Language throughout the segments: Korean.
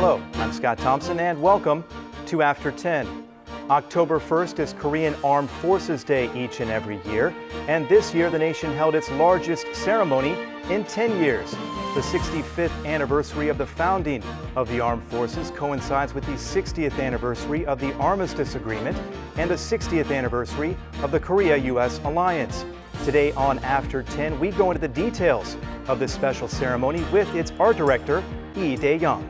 Hello, I'm Scott Thompson and welcome to After 10. October 1st is Korean Armed Forces Day each and every year, and this year the nation held its largest ceremony in 10 years. The 65th anniversary of the founding of the armed forces coincides with the 60th anniversary of the Armistice Agreement and the 60th anniversary of the Korea-U.S. alliance. Today on After 10, we go into the details of this special ceremony with its art director, Lee Dae-young.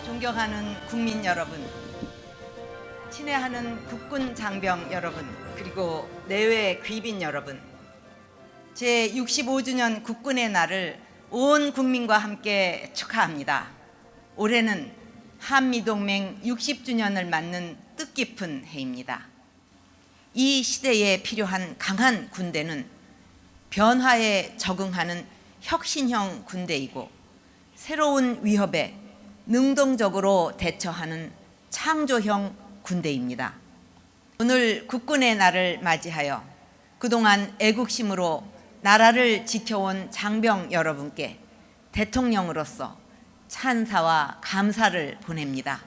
존경하는 국민 여러분, 친애하는 국군 장병 여러분, 그리고 내외 귀빈 여러분, 제65주년 국군의 날을 온 국민과 함께 축하합니다. 올해는 한미동맹 60주년을 맞는 뜻깊은 해입니다. 이 시대에 필요한 강한 군대는 변화에 적응하는 혁신형 군대이고, 새로운 위협에 능동적으로 대처하는 창조형 군대입니다. 오늘 국군의 날을 맞이하여 그동안 애국심으로 나라를 지켜온 장병 여러분께 대통령으로서 찬사와 감사를 보냅니다.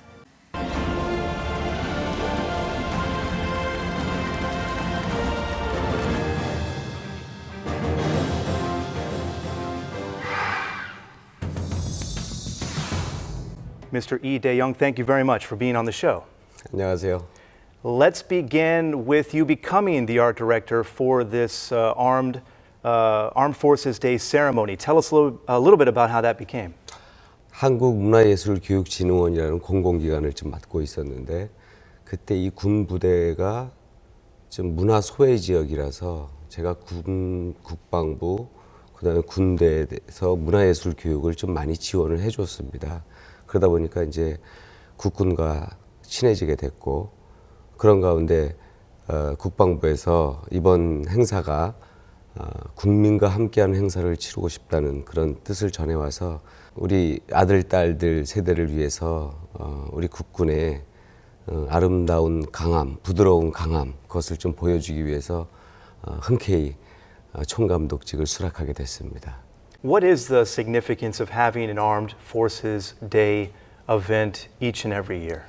Mr. Lee Dae-young, thank you very much for being on the show. 안녕하세요. Let's begin with you becoming the art director for this Armed Forces Day ceremony. Tell us a little bit about how that became. 한국문화예술교육진흥원이라는 공공기관을 좀 맡고 있었는데, 그때 이 군 부대가 좀 문화 소외 지역이라서 제가 국방부, 그다음에 군대에서 문화예술 교육을 좀 많이 지원을 해줬습니다. 그러다 보니까 이제 국군과 친해지게 됐고, 그런 가운데 국방부에서 이번 행사가 국민과 함께하는 행사를 치르고 싶다는 그런 뜻을 전해와서 우리 아들, 딸들 세대를 위해서 우리 국군의 아름다운 강함, 부드러운 강함, 그것을 좀 보여주기 위해서 흔쾌히 총감독직을 수락하게 됐습니다. What is the significance of having an Armed Forces Day event each and every year?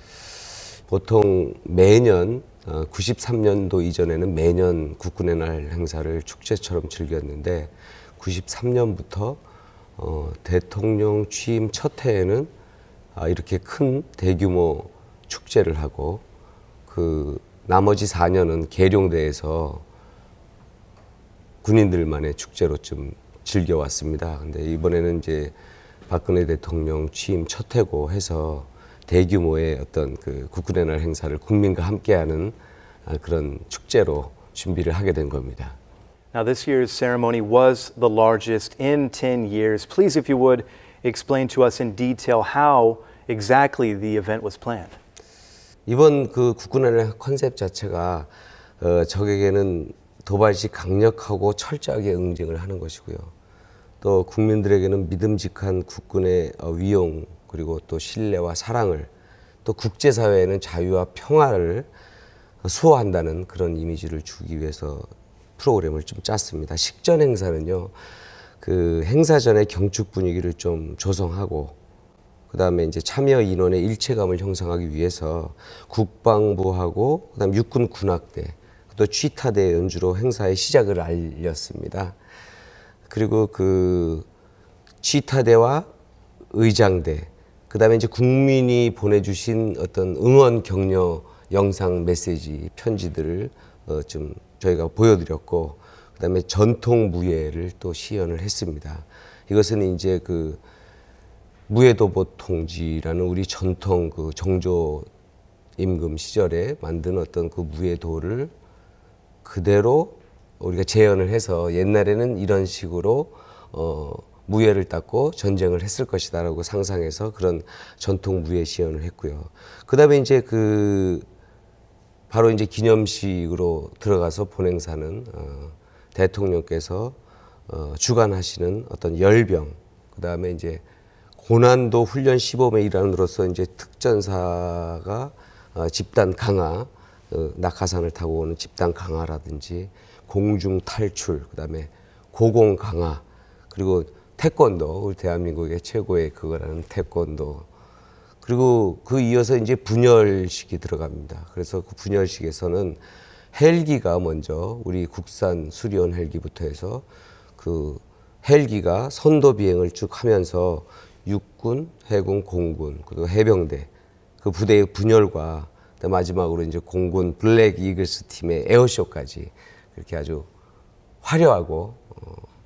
보통 매년 93년도 이전에는 매년 국군의 날 행사를 축제처럼 즐겼는데, 93년부터 대통령 취임 첫 해에는 이렇게 큰 대규모 축제를 하고, 그 나머지 4년은 계룡대에서 군인들만의 축제로 좀 즐겨왔습니다. 근데 이번에는 이제 박근혜 대통령 취임 첫 해고 해서 대규모의 어떤 그 국군의 날 행사를 국민과 함께하는 그런 축제로 준비를 하게 된 겁니다. Now, this year's ceremony was the largest in 10 years. Please, if you would, explain to us in detail how exactly the event was planned. 이번 그 국군의 날 컨셉 자체가 적에게는 도발시 강력하고 철저하게 응징을 하는 것이고요. 또 국민들에게는 믿음직한 국군의 위용, 그리고 또 신뢰와 사랑을, 또 국제사회에는 자유와 평화를 수호한다는 그런 이미지를 주기 위해서 프로그램을 좀 짰습니다. 식전 행사는요, 그 행사 전에 경축 분위기를 좀 조성하고, 그다음에 이제 참여 인원의 일체감을 형성하기 위해서 국방부하고 그다음 육군 군악대 또 취타대 연주로 행사의 시작을 알렸습니다. 그리고 그 취타대와 의장대 그다음에 이제 국민이 보내주신 어떤 응원 격려 영상 메시지 편지들을 좀 저희가 보여드렸고 그다음에 전통 무예를 또 시연을 했습니다. 이것은 이제 그 무예도보 통지라는 우리 전통 그 정조 임금 시절에 만든 어떤 그 무예도를 그대로 우리가 재현을 해서 옛날에는 이런 식으로 무예를 닦고 전쟁을 했을 것이다라고 상상해서 그런 전통 무예 시연을 했고요. 그다음에 이제 그 바로 이제 기념식으로 들어가서 본행사는 대통령께서 주관하시는 어떤 열병, 그다음에 이제 고난도 훈련 시범의 일환으로서 이제 특전사가 집단 강화, 낙하산을 타고 오는 집단 강화라든지 공중 탈출, 그다음에 고공 강화, 그리고 태권도, 우리 대한민국의 최고의 그거라는 태권도, 그리고 그 이어서 이제 분열식이 들어갑니다. 그래서 그 분열식에서는 헬기가 먼저 우리 국산 수리온 헬기부터 해서 그 헬기가 선도 비행을 쭉 하면서 육군, 해군, 공군, 그리고 해병대 그 부대의 분열과 마지막으로 이제 공군 블랙 이글스 팀의 에어쇼까지 그렇게 아주 화려하고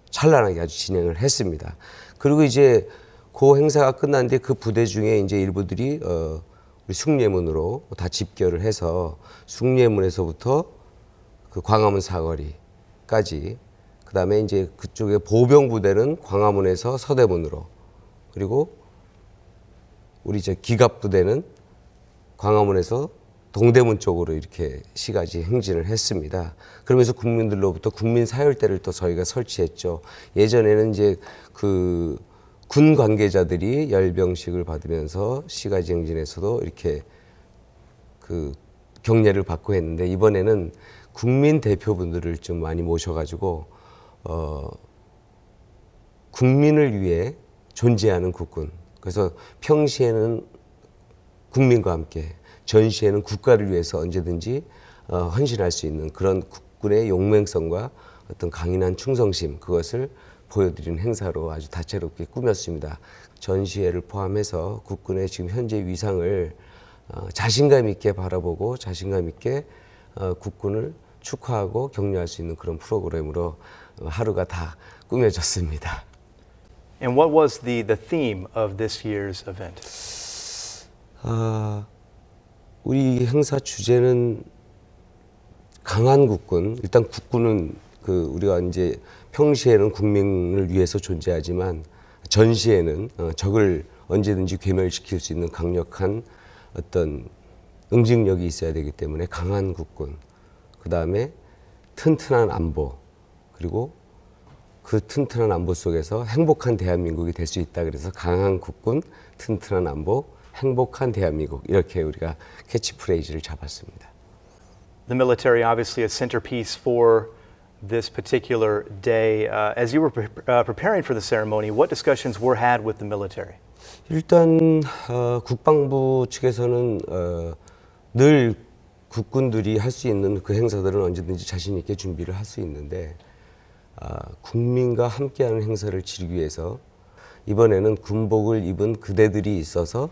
찬란하게 아주 진행을 했습니다. 그리고 이제 그 행사가 끝난 뒤에 그 부대 중에 이제 일부들이 우리 숭례문으로 다 집결을 해서 숭례문에서부터 그 광화문 사거리까지, 그 다음에 이제 그쪽에 보병 부대는 광화문에서 서대문으로, 그리고 우리 이제 기갑 부대는 광화문에서 동대문 쪽으로 이렇게 시가지 행진을 했습니다. 그러면서 국민들로부터 국민 사열대를 또 저희가 설치했죠. 예전에는 이제 그 군 관계자들이 열병식을 받으면서 시가지 행진에서도 이렇게 그 격려를 받고 했는데, 이번에는 국민 대표분들을 좀 많이 모셔가지고 국민을 위해 존재하는 국군. 그래서 평시에는 국민과 함께, 전시에는 국가를 위해서 언제든지 헌신할 수 있는 그런 국군의 용맹성과 어떤 강인한 충성심, 그것을 보여드리는 행사로 아주 다채롭게 꾸몄습니다. 전시회를 포함해서 국군의 지금 현재 위상을 자신감 있게 바라보고 자신감 있게 국군을 축하하고 격려할 수 있는 그런 프로그램으로 하루가 다 꾸며졌습니다. And what was the theme of this year's event? 우리 행사 주제는 강한 국군. 일단 국군은 그 우리가 이제 평시에는 국민을 위해서 존재하지만 전시에는 적을 언제든지 괴멸시킬 수 있는 강력한 어떤 응징력이 있어야 되기 때문에 강한 국군, 그 다음에 튼튼한 안보, 그리고 그 튼튼한 안보 속에서 행복한 대한민국이 될 수 있다. 그래서 강한 국군, 튼튼한 안보, 행복한 대한민국, 이렇게 우리가 캐치프레이즈를 잡았습니다. The military obviously a centerpiece for this particular day. As you were preparing for the ceremony, what discussions were had with the military? 일단 국방부 측에서는 늘 국군들이 할 수 있는 그 행사들은 언제든지 자신 있게 준비를 할 수 있는데, 국민과 함께하는 행사를 치르기 위해서 이번에는 군복을 입은 그대들이 있어서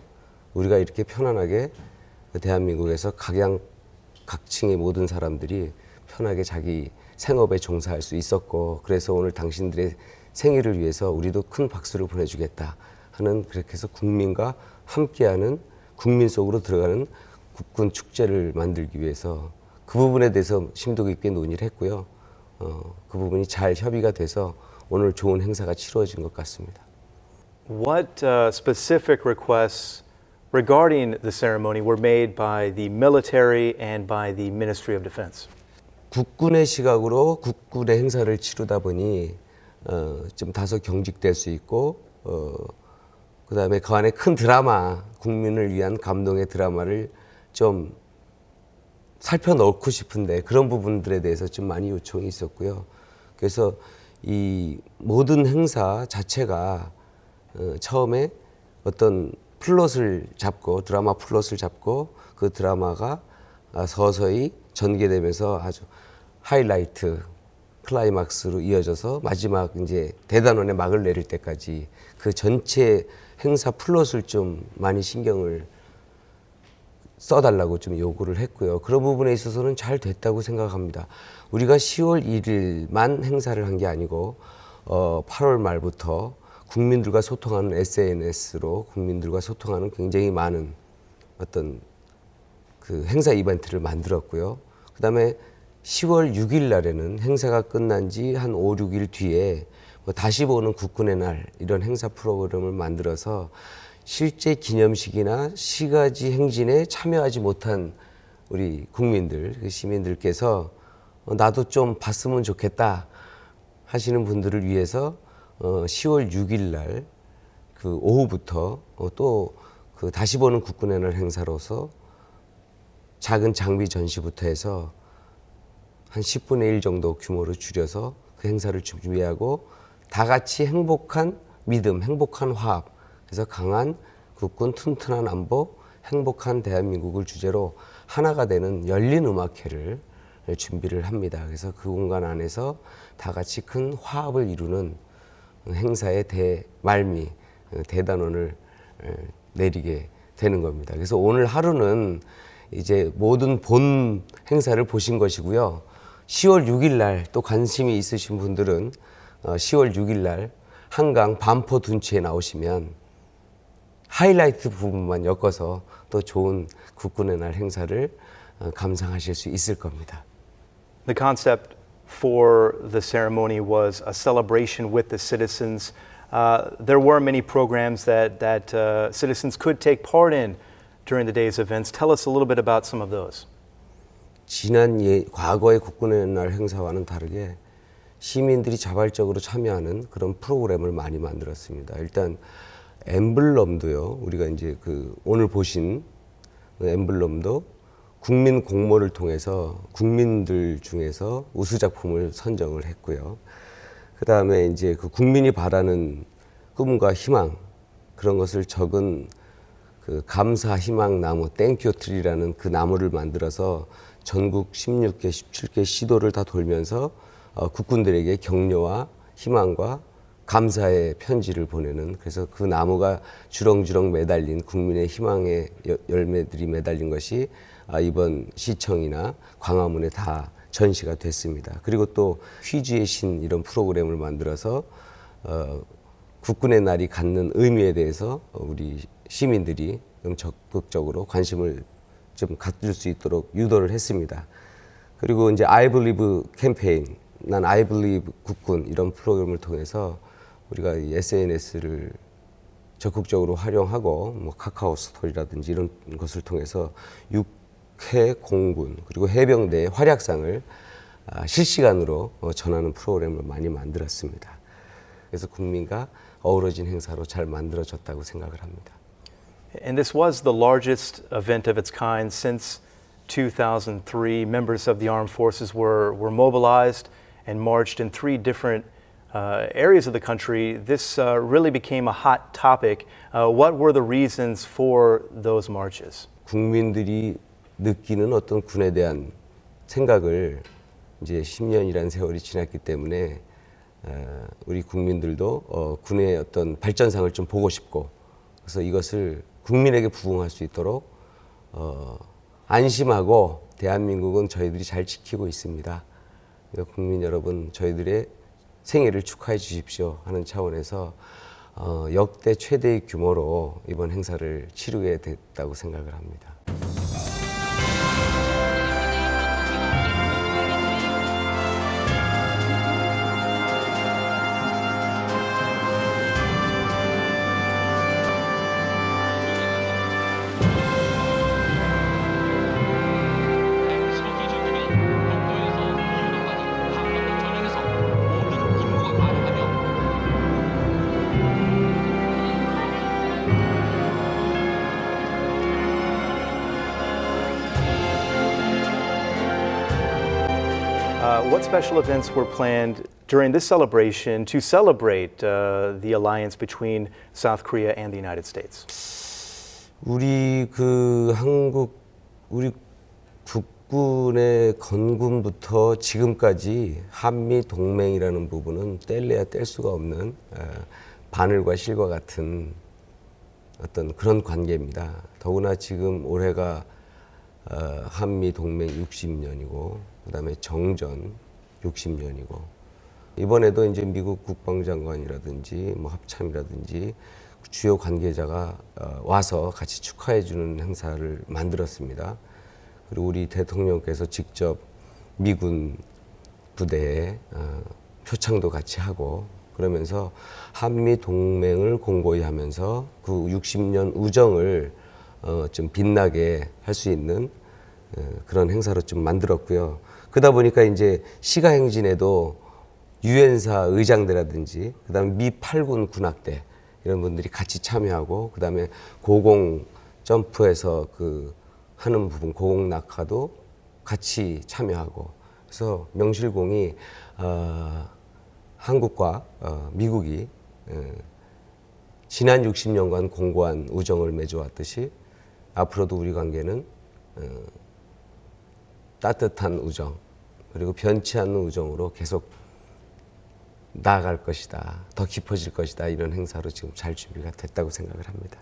우리가 이렇게 편안하게 대한민국에서 각양각층의 모든 사람들이 편하게 자기 생업에 종사할 수 있었고, 그래서 오늘 당신들의 생일을 위해서 우리도 큰 박수를 보내주겠다 하는, 그렇게 해서 국민과 함께하는, 국민 속으로 들어가는 국군 축제를 만들기 위해서 그 부분에 대해서 심도 깊게 논의를 했고요. 그 부분이 잘 협의가 돼서 오늘 좋은 행사가 치루어진 것 같습니다. What specific requests regarding the ceremony were made by the military and by the Ministry of Defense? 국군의 시각으로 국군의 행사를 치르다 보니 좀 다소 경직될 수 있고, 그다음에 그 안에 큰 드라마, 국민을 위한 감동의 드라마를 좀 살펴넣고 싶은데 그런 부분들에 대해서 좀 많이 요청이 있었고요. 그래서 이 모든 행사 자체가 처음에 어떤 플롯을 잡고 드라마 플롯을 잡고 그 드라마가 서서히 전개되면서 아주 하이라이트 클라이막스로 이어져서 마지막 이제 대단원의 막을 내릴 때까지 그 전체 행사 플롯을 좀 많이 신경을 써달라고 좀 요구를 했고요. 그런 부분에 있어서는 잘 됐다고 생각합니다. 우리가 10월 1일만 행사를 한 게 아니고 8월 말부터 국민들과 소통하는 SNS로 국민들과 소통하는 굉장히 많은 어떤 그 행사 이벤트를 만들었고요. 그다음에 10월 6일 날에는 행사가 끝난 지 한 5, 6일 뒤에 뭐 다시 보는 국군의 날 이런 행사 프로그램을 만들어서 실제 기념식이나 시가지 행진에 참여하지 못한 우리 국민들, 시민들께서 나도 좀 봤으면 좋겠다 하시는 분들을 위해서 10월 6일 날 그 오후부터 또 그 다시 보는 국군의 날 행사로서 작은 장비 전시부터 해서 한 10분의 1 정도 규모로 줄여서 그 행사를 준비하고 다 같이 행복한 믿음, 행복한 화합, 그래서 강한 국군, 튼튼한 안보, 행복한 대한민국을 주제로 하나가 되는 열린 음악회를 준비를 합니다. 그래서 그 공간 안에서 다 같이 큰 화합을 이루는 행사의 대말미, 대단원을 내리게 되는 겁니다. 그래서 오늘 하루는 이제 모든 본 행사를 보신 것이고요. 10월 6일 날 또 관심이 있으신 분들은 10월 6일 날 한강 반포 둔치에 나오시면 하이라이트 부분만 엮어서 또 좋은 국군의 날 행사를 감상하실 수 있을 겁니다. The concept for the ceremony was a celebration with the citizens. There were many programs that citizens could take part in during the day's events. Tell us a little bit about some of those. 과거의 국군의 날 행사와는 다르게 시민들이 자발적으로 참여하는 그런 프로그램을 많이 만들었습니다. 일단 엠블럼도요. 우리가 이제 그 오늘 보신 엠블럼도 국민 공모를 통해서 국민들 중에서 우수 작품을 선정을 했고요. 그 다음에 이제 그 국민이 바라는 꿈과 희망 그런 것을 적은 그 감사 희망 나무 땡큐 트리라는 그 나무를 만들어서 전국 16개, 17개 시도를 다 돌면서 국군들에게 격려와 희망과 감사의 편지를 보내는 그래서 그 나무가 주렁주렁 매달린 국민의 희망의 열매들이 매달린 것이 이번 시청이나 광화문에 다 전시가 됐습니다. 그리고 또 퀴즈의 신 이런 프로그램을 만들어서 국군의 날이 갖는 의미에 대해서 우리 시민들이 좀 적극적으로 관심을 좀 가질 수 있도록 유도를 했습니다. 그리고 이제 I Believe 캠페인, 난 I Believe 국군 이런 프로그램을 통해서 우리가 이 SNS를 적극적으로 활용하고 뭐 카카오 스토리라든지 이런 것을 통해서 육해 공군 그리고 해병대의 활약상을 실시간으로 전하는 프로그램을 많이 만들었습니다. 그래서 국민과 어우러진 행사로 잘 만들어졌다고 생각을 합니다. And this was the largest event of its kind since 2003. Members of the armed forces were mobilized and marched in 3 different areas of the country. This really became a hot topic. What were the reasons for those marches? 국민들이 느끼는 어떤 군에 대한 생각을 이제 10년이라는 세월이 지났기 때문에 우리 국민들도 군의 어떤 발전상을 좀 보고 싶고 그래서 이것을 국민에게 부응할 수 있도록 안심하고 대한민국은 저희들이 잘 지키고 있습니다. 국민 여러분 저희들의 생일을 축하해 주십시오 하는 차원에서 역대 최대의 규모로 이번 행사를 치르게 됐다고 생각을 합니다. What special events were planned during this celebration to celebrate the alliance between South Korea and the United States? 우리 우리 국군의 건군부터 지금까지 한미 동맹이라는 부분은 뗄래야 뗄 수가 없는 바늘과 실과 같은 어떤 그런 관계입니다. 더구나 지금 올해가 한미 동맹 60년이고 그다음에 정전 60년이고 이번에도 이제 미국 국방장관이라든지 뭐 합참이라든지 주요 관계자가 와서 같이 축하해주는 행사를 만들었습니다. 그리고 우리 대통령께서 직접 미군 부대에 표창도 같이 하고 그러면서 한미 동맹을 공고히 하면서 그 60년 우정을 좀 빛나게 할 수 있는 그런 행사로 좀 만들었고요. 그러다 보니까 이제 시가행진에도 유엔사 의장대라든지 그다음에 미 8군 군악대 이런 분들이 같이 참여하고 그다음에 고공 점프에서 하는 부분 고공 낙하도 같이 참여하고 그래서 명실공히 한국과 미국이 지난 60년간 공고한 우정을 맺어왔듯이 앞으로도 우리 관계는 따뜻한 우정 그리고 변치 않는 우정으로 계속 나아갈 것이다. 더 깊어질 것이다. 이런 행사로 지금 잘 준비가 됐다고 생각을 합니다.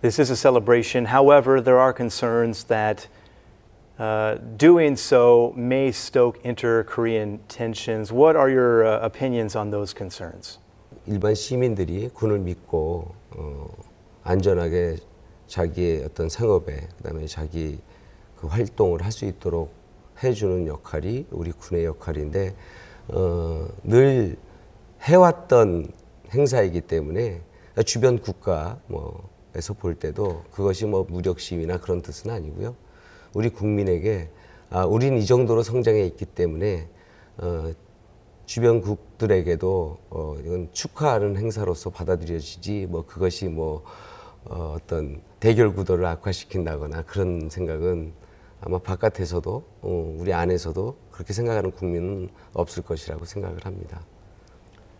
This is a celebration. However, there are concerns that doing so may stoke inter-Korean tensions. What are your opinions on those concerns? 일반 시민들이 군을 믿고 안전하게 자기의 어떤 생업에 그다음에 자기 그 활동을 할 수 있도록 해주는 역할이 우리 군의 역할인데 늘 해왔던 행사이기 때문에 주변 국가 에서 볼 때도 그것이 무력 시위나 그런 뜻은 아니고요. 우리 국민에게 우리는 이 정도로 성장해 있기 때문에 주변국들에게도 이건 축하하는 행사로서 받아들여지지 그것이 어떤 대결 구도를 악화시킨다거나 그런 생각은 아마 바깥에서도 우리 안에서도 그렇게 생각하는 국민은 없을 것이라고 생각을 합니다.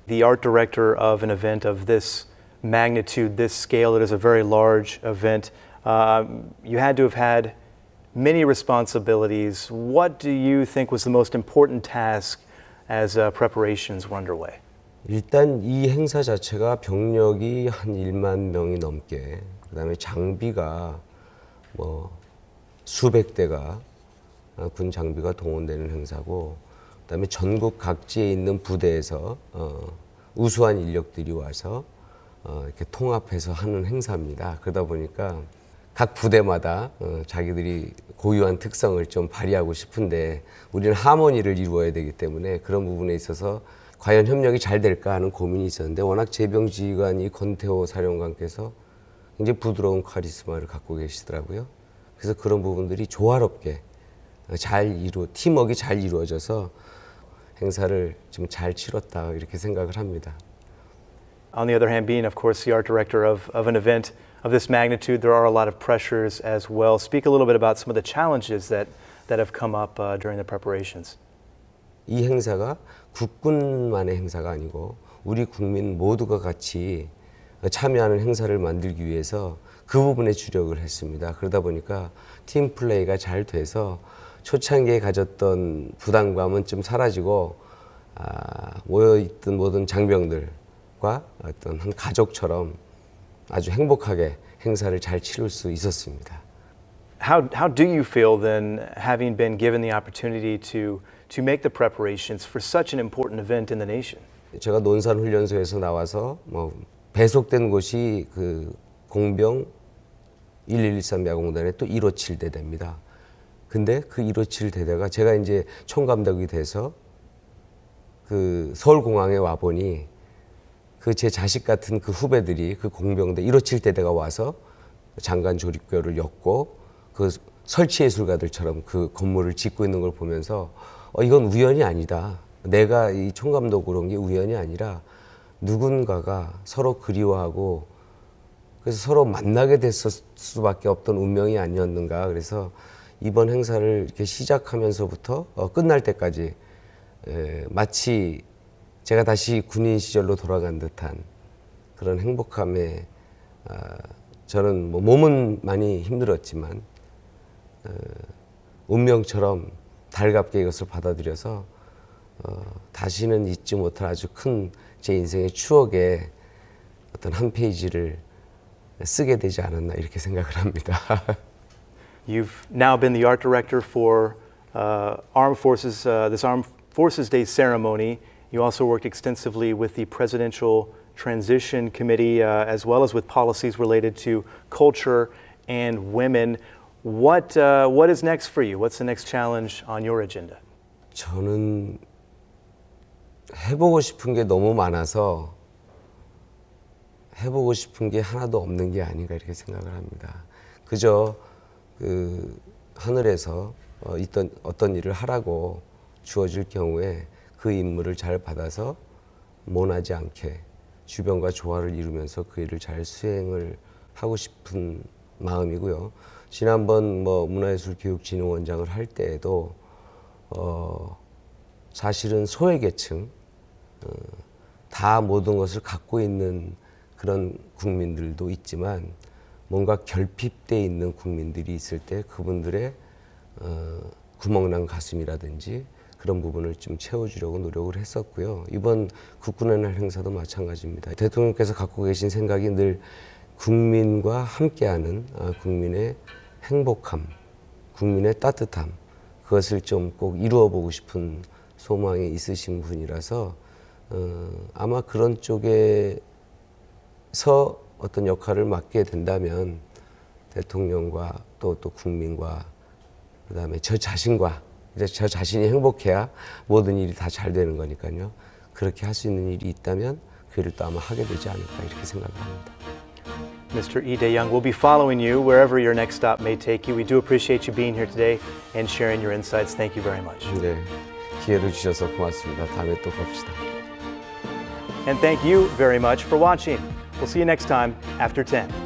The art director of an event of this magnitude, this scale, it is a very large event. You had to have had many responsibilities. What do you think was the most important task as preparations were underway? 일단 이 행사 자체가 병력이 한 1만 명이 넘게 그다음에 장비가 수백 대가 군 장비가 동원되는 행사고 그다음에 전국 각지에 있는 부대에서 우수한 인력들이 와서 이렇게 통합해서 하는 행사입니다. 그러다 보니까 각 부대마다 자기들이 고유한 특성을 좀 발휘하고 싶은데 우리는 하모니를 이루어야 되기 때문에 그런 부분에 있어서 과연 협력이 잘 될까 하는 고민이 있었는데 워낙 제병지휘관이 권태호 사령관께서 굉장히 부드러운 카리스마를 갖고 계시더라고요. 그래서 그런 부분들이 조화롭게 팀워크가 잘 이루어져서 행사를 좀 잘 치렀다 이렇게 생각을 합니다. On the other hand, being, of course, the art director of an event of this magnitude, there are a lot of pressures as well. Speak a little bit about some of the challenges that have come up during the preparations. 이 행사가 국군만의 행사가 아니고 우리 국민 모두가 같이 참여하는 행사를 만들기 위해서 그 부분에 주력을 했습니다. 그러다 보니까 팀 플레이가 잘 돼서 초창기에 가졌던 부담감은 좀 사라지고 모여있던 모든 장병들과 어떤 한 가족처럼 아주 행복하게 행사를 잘 치를 수 있었습니다. How do you feel then, having been given the opportunity to make the preparations for such an important event in the nation? 제가 논산훈련소에서 나와서 배속된 곳이 그 공병 1113 야공단의 또 157 대대입니다. 근데 그 157 대대가 제가 이제 총감독이 돼서 그 서울공항에 와 보니 그 제 자식 같은 그 후배들이 그 공병대 157 대대가 와서 장관 조립교를 엮고 그 설치예술가들처럼 그 건물을 짓고 있는 걸 보면서 이건 우연이 아니다. 내가 이 총감독으로 온 게 우연이 아니라 누군가가 서로 그리워하고 그래서 서로 만나게 됐을 수밖에 없던 운명이 아니었는가. 그래서 이번 행사를 이렇게 시작하면서부터 끝날 때까지 마치 제가 다시 군인 시절로 돌아간 듯한 그런 행복함에 저는 뭐 몸은 많이 힘들었지만 운명처럼 달갑게 이것을 받아들여서 다시는 잊지 못할 아주 큰 제 인생의 추억의 어떤 한 페이지를 쓰게 되지 않았나 이렇게 생각을 합니다. You've now been the art director for Armed Forces, this Armed Forces Day ceremony. You also worked extensively with the Presidential Transition Committee, as well as with policies related to culture and women. What is next for you? What's the next challenge on your agenda? 저는 해보고 싶은 게 너무 많아서 해보고 싶은 게 하나도 없는 게 아닌가 이렇게 생각을 합니다. 그저 그 하늘에서 어떤 일을 하라고 주어질 경우에 그 임무를 잘 받아서 모나지 않게 주변과 조화를 이루면서 그 일을 잘 수행을 하고 싶은 마음이고요. 지난번 문화예술교육진흥원장을 할 때에도 사실은 소외계층 다 모든 것을 갖고 있는 그런 국민들도 있지만 뭔가 결핍돼 있는 국민들이 있을 때 그분들의 구멍난 가슴이라든지 그런 부분을 좀 채워주려고 노력을 했었고요. 이번 국군의 날 행사도 마찬가지입니다. 대통령께서 갖고 계신 생각이 늘 국민과 함께하는 국민의 행복함, 국민의 따뜻함 그것을 좀 꼭 이루어보고 싶은 소망이 있으신 분이라서 아마 그런 쪽에서 어떤 역할을 맡게 된다면 대통령과 또 국민과 그다음에 저 자신과 이제 저 자신이 행복해야 모든 일이 다 잘 되는 거니까요. 그렇게 할 수 있는 일이 있다면 그 일을 또 아마 하게 되지 않을까 이렇게 생각을 합니다. Mr. Lee Dae-young, we'll be following you wherever your next stop may take you. We do appreciate you being here today and sharing your insights. Thank you very much. 네, 기회를 주셔서 고맙습니다. 다음에 또 봅시다. And thank you very much for watching. We'll see you next time after 10.